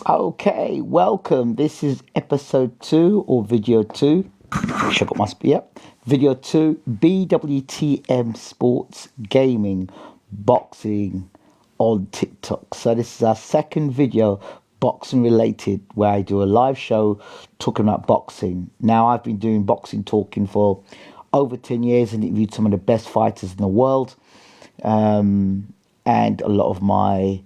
Okay, welcome. This is episode 2 or video 2. Check out must be yep. Video 2 BWTM sports gaming boxing on TikTok. So this is our second video boxing related where I do a live show talking about boxing. Now I've been doing boxing talking for over 10 years and interviewed some of the best fighters in the world. And a lot of my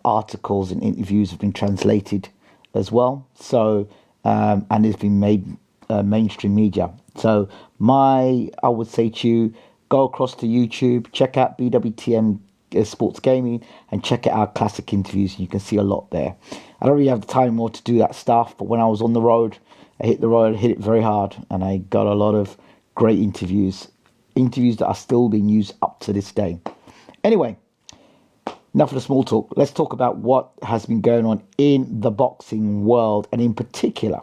articles and interviews have been translated as well. So, and it's been made mainstream media. So I would say to you, go across to YouTube, check out BWTM Sports Gaming and check out our classic interviews. You can see a lot there. I don't really have the time more to do that stuff, but when I was on the road, I hit it very hard, and I got a lot of great interviews that are still being used up to this day. Anyway, enough of the small talk. Let's talk about what has been going on in the boxing world, and in particular,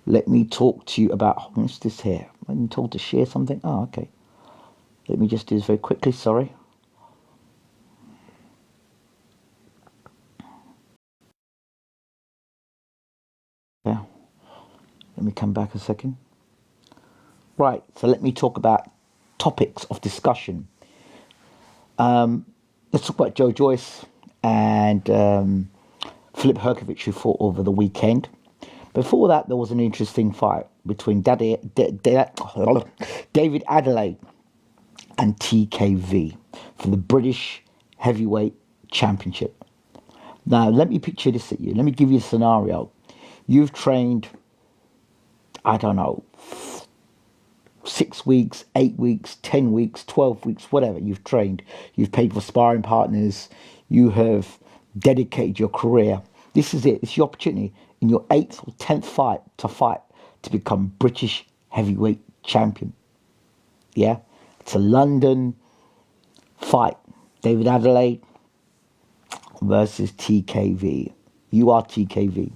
let me talk to you about, what's this here? I'm told to share something. Oh, okay. Let me just do this very quickly, sorry. Yeah. Let me come back a second. Right, so let me talk about topics of discussion. Let's talk about Joe Joyce and Filip Hrgovic, who fought over the weekend. Before that, there was an interesting fight between David Adeleye and Tkv for the British Heavyweight Championship. Now, let me picture this at you. Let me give you a scenario. You've trained, I don't know, 6 weeks, 8 weeks, 10 weeks, 12 weeks, whatever. You've trained. You've paid for sparring partners. You have dedicated your career. This is it. It's your opportunity in your 8th or 10th fight to become British heavyweight champion. Yeah? It's a London fight. David Adeleye versus Tkv. You are Tkv.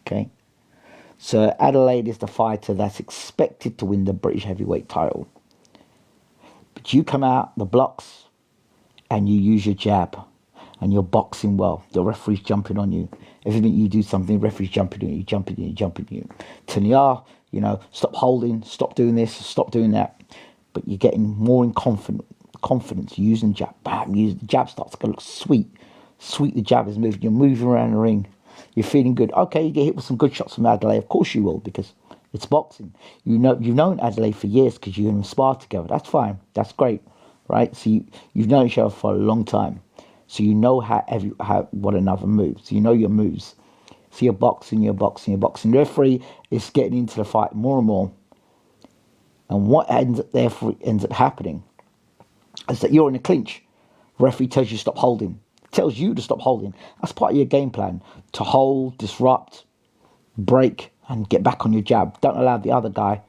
Okay? So Adeleye is the fighter that's expected to win the British heavyweight title. But you come out the blocks and you use your jab and you're boxing well. The referee's jumping on you. Every minute you do something, the referee's jumping on you, jumping on you. Telling you, stop holding, stop doing this, stop doing that. But you're getting more in confidence using jab. Bam, the jab starts to look sweet. Sweet, the jab is moving. You're moving around the ring. You're feeling good. Okay, you get hit with some good shots from Adeleye. Of course you will, because it's boxing. You've known Adeleye for years because you and him spar together. That's fine. That's great, right? So you've known each other for a long time. So you know how one another moves. So you know your moves. So you're boxing. The referee is getting into the fight more and more. And what ends up happening is that you're in a clinch. The referee tells you to stop holding. Tells you to stop holding. That's part of your game plan. To hold, disrupt, break, and get back on your jab. Don't allow the other guy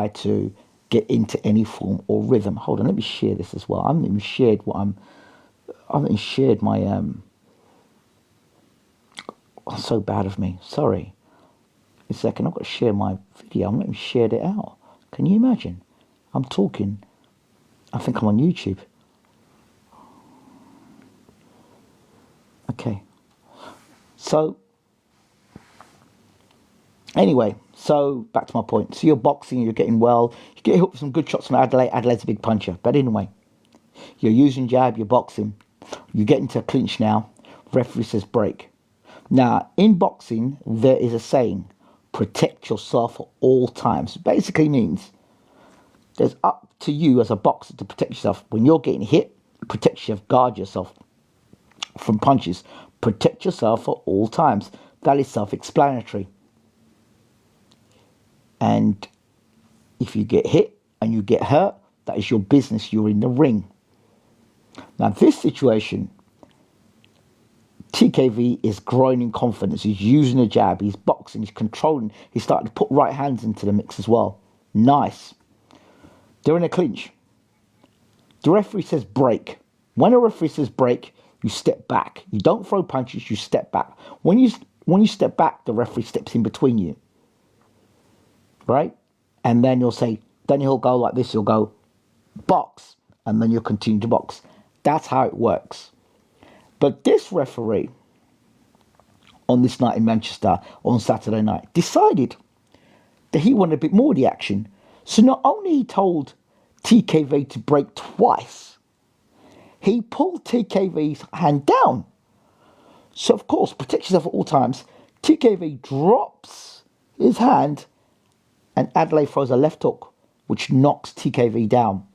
to get into any form or rhythm. Hold on, let me share this as well. I haven't even shared my oh, so bad of me. Sorry. A second, I've got to share my video. I'm not even shared it out. Can you imagine? I'm talking. I think I'm on YouTube. Okay. So, anyway, back to my point. So you're boxing, you're getting well. You get hit with some good shots from Adeleye. Adelaye's a big puncher. But anyway, you're using jab, you're boxing. You get into a clinch now. Referee says break. Now, in boxing, there is a saying, protect yourself at all times. Basically means there's up to you as a boxer to protect yourself. When you're getting hit, protect yourself, guard yourself from punches. Protect yourself at all times. That is self-explanatory. And if you get hit and you get hurt, that is your business. You're in the ring. Now, this situation, Tkv is growing in confidence. He's using a jab. He's boxing. He's controlling. He's starting to put right hands into the mix as well. Nice. They're in a clinch. The referee says break. When a referee says break, you step back. You don't throw punches, you step back. When you step back, the referee steps in between you. Right? And then he'll go like this, he'll go box, and then you'll continue to box. That's how it works. But this referee on this night in Manchester on Saturday night decided that he wanted a bit more of the action. So not only he told TKV to break twice, he pulled TKV's hand down. So of course, protect yourself at all times. TKV drops his hand and Adeleye throws a left hook, which knocks TKV down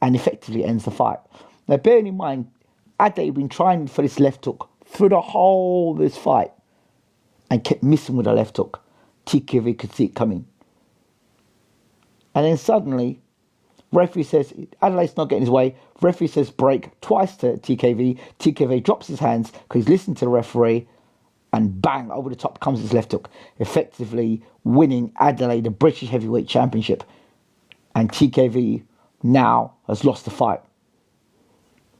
and effectively ends the fight. Now bearing in mind, Adeleye had been trying for this left hook through the whole of this fight and kept missing with a left hook. TKV could see it coming. And then suddenly, referee says, Adelaye's not getting his way. Referee says break twice to TKV. TKV drops his hands because he's listening to the referee. And bang, over the top comes his left hook. Effectively winning Adeleye the British Heavyweight Championship. And TKV now has lost the fight.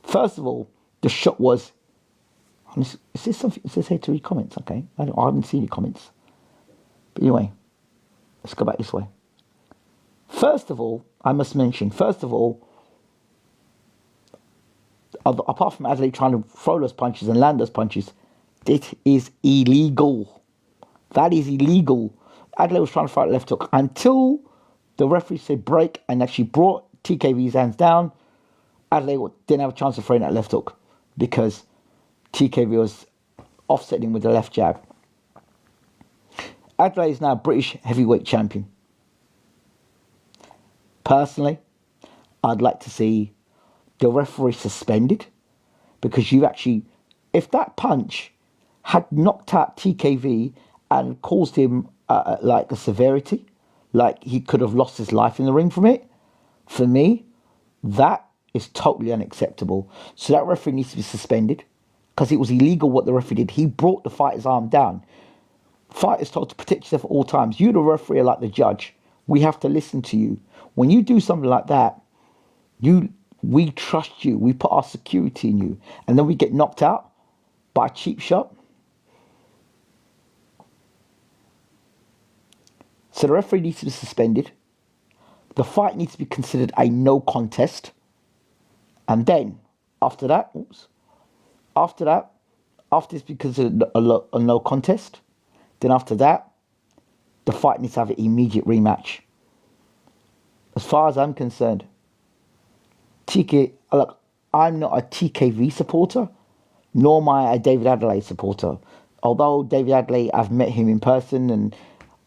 First of all, the shot was... Is this something? It says here to read comments, okay? I haven't seen any comments. But anyway, let's go back this way. First of all, I must mention, apart from Adeleye trying to throw those punches and land those punches, it is illegal. That is illegal. Adeleye was trying to fight left hook until the referee said break and actually brought TKV's hands down. Adeleye didn't have a chance of throwing that left hook because TKV was offsetting with the left jab. Adeleye is now British heavyweight champion. Personally, I'd like to see the referee suspended because if that punch had knocked out TKV and caused him like a severity, like he could have lost his life in the ring from it, for me, that is totally unacceptable. So that referee needs to be suspended because it was illegal what the referee did. He brought the fighter's arm down. Fighters told to protect yourself at all times. You, the referee, are like the judge. We have to listen to you. When you do something like that, we trust you. We put our security in you. And then we get knocked out by a cheap shot. So the referee needs to be suspended. The fight needs to be considered a no contest. And then, after it's been considered a no contest, then after that, the fight needs to have an immediate rematch. As far as I'm concerned, I'm not a TKV supporter, nor am I a David Adeleye supporter. Although David Adeleye, I've met him in person and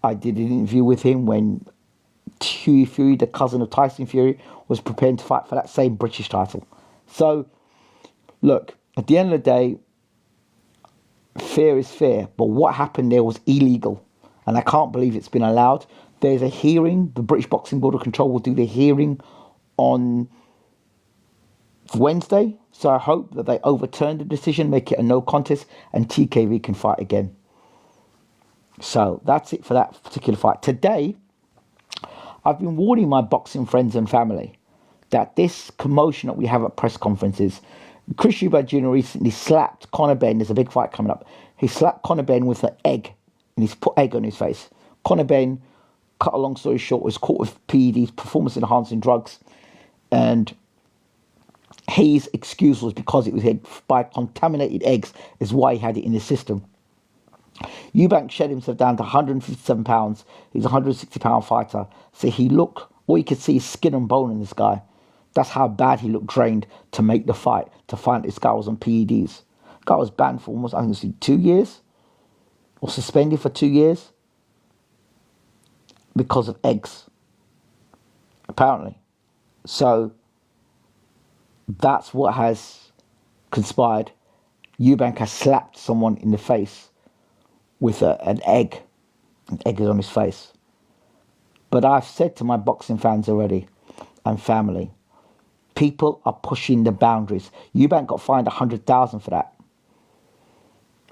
I did an interview with him when Hughie Fury, the cousin of Tyson Fury, was preparing to fight for that same British title. So, look, at the end of the day, fair is fair, but what happened there was illegal. And I can't believe it's been allowed. There's a hearing. The British Boxing Board of Control will do the hearing on Wednesday. So I hope that they overturn the decision, make it a no contest, and TKV can fight again. So that's it for that particular fight. Today, I've been warning my boxing friends and family that this commotion that we have at press conferences, Chris Eubank Jr. recently slapped Conor Benn. There's a big fight coming up. He slapped Conor Benn with an egg, and he's put egg on his face. Conor Benn, cut a long story short, was caught with PEDs, performance-enhancing drugs, and his excuse was because it was by contaminated eggs is why he had it in his system. Eubank shed himself down to 157 pounds. He's a 160-pound fighter. So all you could see is skin and bone in this guy. That's how bad he looked drained to make the fight, to find this guy was on PEDs. The guy was banned for almost, I think, 2 years, or suspended for 2 years because of eggs, apparently. So that's what has conspired. Eubank has slapped someone in the face with an egg. An egg is on his face. But I've said to my boxing fans already and family, people are pushing the boundaries. Eubank got fined 100,000 for that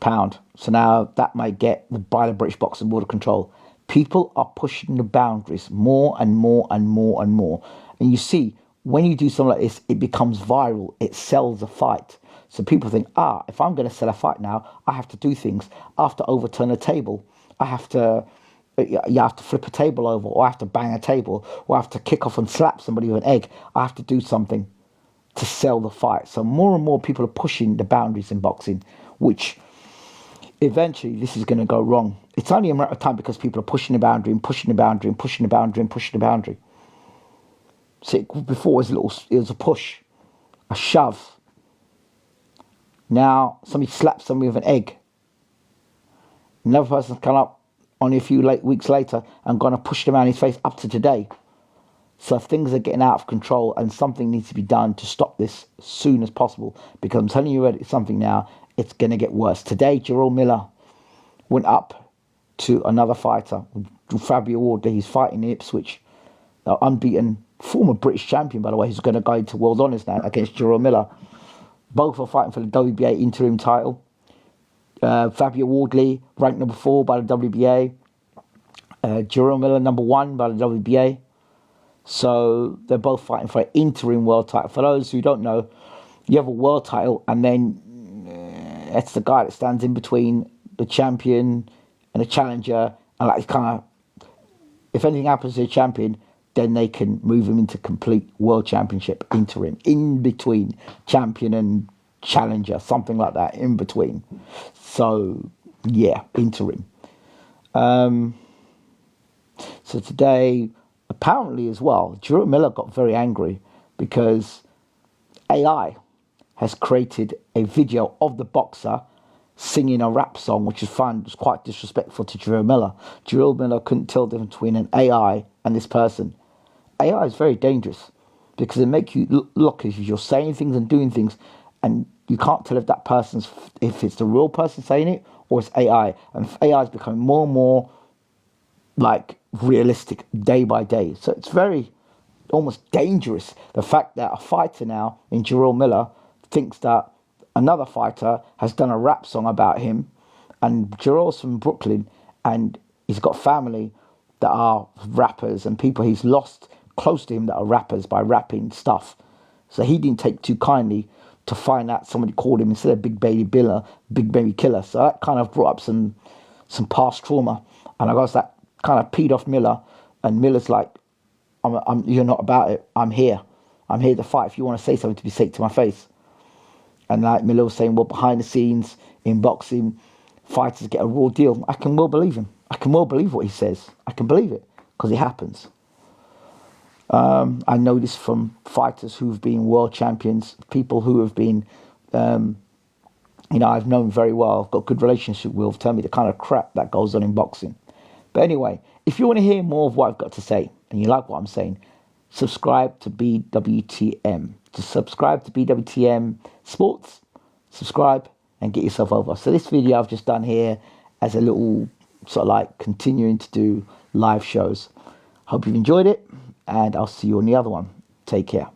pound. So now that might get by the British Boxing Board of Control. People are pushing the boundaries more and more and more and more. And you see, when you do something like this, it becomes viral. It sells a fight. So people think, if I'm going to sell a fight now, I have to do things. I have to overturn a table. You have to flip a table over, or I have to bang a table, or I have to kick off and slap somebody with an egg. I have to do something. to sell the fight. So more and more people are pushing the boundaries in boxing, which eventually this is going to go wrong. It's only a matter of time because people are pushing the boundary and pushing the boundary and pushing the boundary and pushing the boundary. So before it was a push, a shove. Now somebody slaps somebody with an egg. Another person's come up only a few weeks later and gonna push the man in his face up to today. So things are getting out of control and something needs to be done to stop this as soon as possible. Because I'm telling you something now, it's gonna get worse. Today, Jarrell Miller went up to another fighter, Fabio Wardley. He's fighting in Ipswich, unbeaten former British champion, by the way, who's going to go into World Honours now against Jarrell Miller. Both are fighting for the WBA interim title. Fabio Wardley, ranked number 4 by the WBA. Jarrell Miller, number 1 by the WBA. So they're both fighting for an interim world title. For those who don't know, you have a world title and then it's the guy that stands in between the champion and the challenger. And like kind of, if anything happens to the champion, then they can move him into complete world championship interim, in between champion and challenger, something like that, in between. So, yeah, interim. So today, apparently as well, Jarrell Miller got very angry because AI has created a video of the boxer singing a rap song, which is found was quite disrespectful to Jarrell Miller. Jarrell Miller couldn't tell the difference between an AI and this person. AI is very dangerous because it makes you look as if you're saying things and doing things and you can't tell if that person's, if it's the real person saying it or it's AI. And AI is becoming more and more like realistic day by day. So it's very almost dangerous. The fact that a fighter now in Jarrell Miller thinks that another fighter has done a rap song about him, and Jarrell's from Brooklyn and he's got family that are rappers and people he's lost close to him that are rappers by rapping stuff. So he didn't take too kindly to find out somebody called him instead of Big Baby Killer. So that kind of brought up some past trauma. And I guess that kind of peed off Miller. And Miller's like, you're not about it. I'm here. I'm here to fight. If you want to say something to be said to my face. And like Miller was saying, well, behind the scenes in boxing, fighters get a raw deal. I can well believe him. I can well believe what he says. I can believe it because it happens. I know this from fighters who've been world champions, people who have been, I've known very well, I've got a good relationship with, tell me the kind of crap that goes on in boxing. But anyway, if you want to hear more of what I've got to say, and you like what I'm saying, subscribe to BWTM. To subscribe to BWTM Sports, subscribe and get yourself over. So this video I've just done here as a little sort of like continuing to do live shows. Hope you've enjoyed it. And I'll see you on the other one. Take care.